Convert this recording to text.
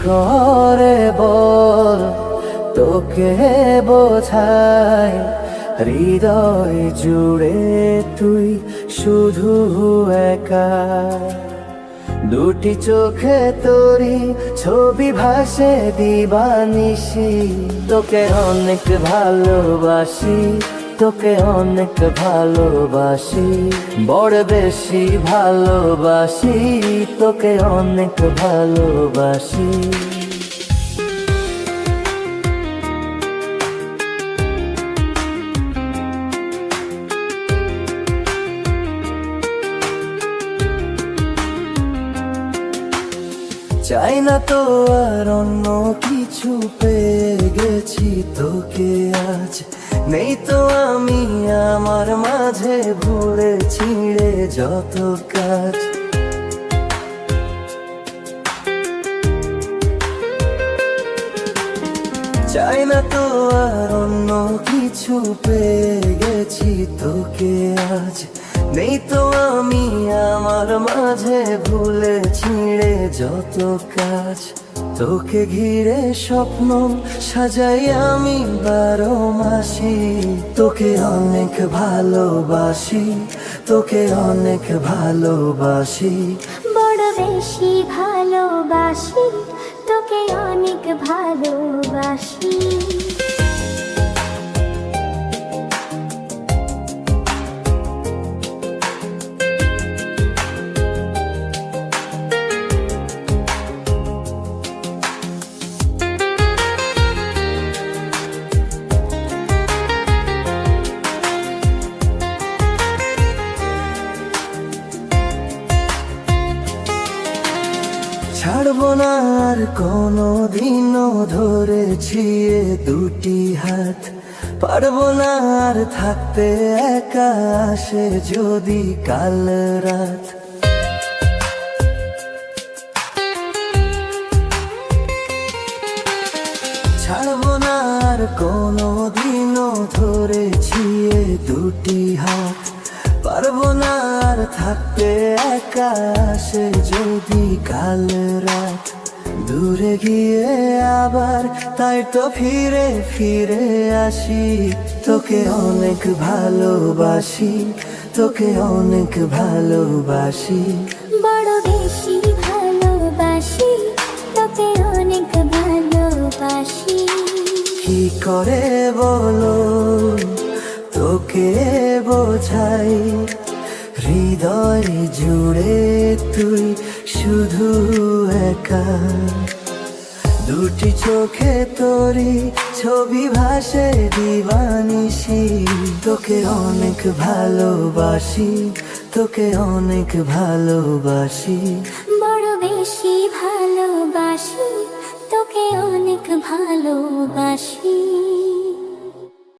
করে বল তোকে বোঝাই, হৃদয় জুড়ে তুই শুধু একা। দুটি চোখে তোরি ছবি ভাসে দিবানিশি, তোকে অনেক ভালোবাসি, তোকে অনেক ভালোবাসি, বড় বেশি ভালোবাসি, তোকে অনেক ভালোবাসি। চাই না তো আর অন্য কিছু, পেয়ে গেছি তোকে আজ। নেই তো আমি আমার মাঝে ভুলে ছিঁড়ে যত কাজ। চাই না তো আর অন্য কিছু, পেয়ে গেছি তোকে আজ। নেই তো আমি আমার মাঝে ভুলে ছিঁড়ে যত কাজ। তোকে ঘিরে স্বপ্ন সাজাই আমি 12 মাসি, তোকে অনেক ভালোবাসি, তোকে অনেক ভালোবাসি, বড় বেশি ভালোবাসি, তোকে অনেক ভালোবাসি। ছাড়বো না আর কোনো দিনও ধরেছি এ দুটি হাত। পারবো না আর থাকতে একা, আসে যদি কাল রাত। ছাড়বো না আর কোনো দিনও ধরেছি এ দুটি হাত। পারবো না আর থাকতে একা, আসে যদি কাল রাত। দূরে গিয়ে আবার তাই তো ফিরে ফিরে আসি, তোকে অনেক ভালোবাসি, তোকে অনেক ভালোবাসি, বড় বেশি ভালোবাসি, তোকে অনেক ভালোবাসি। কি করে বলো তোকে বোঝাই, হৃদয় জুড়ে তুই শুধু একা। দুটি চোখে তোরি ছবি ভাসে দিবানিশি, তোকে অনেক ভালোবাসি, তোকে অনেক ভালোবাসি, বড় বেশি ভালোবাসি, তোকে অনেক ভালোবাসি।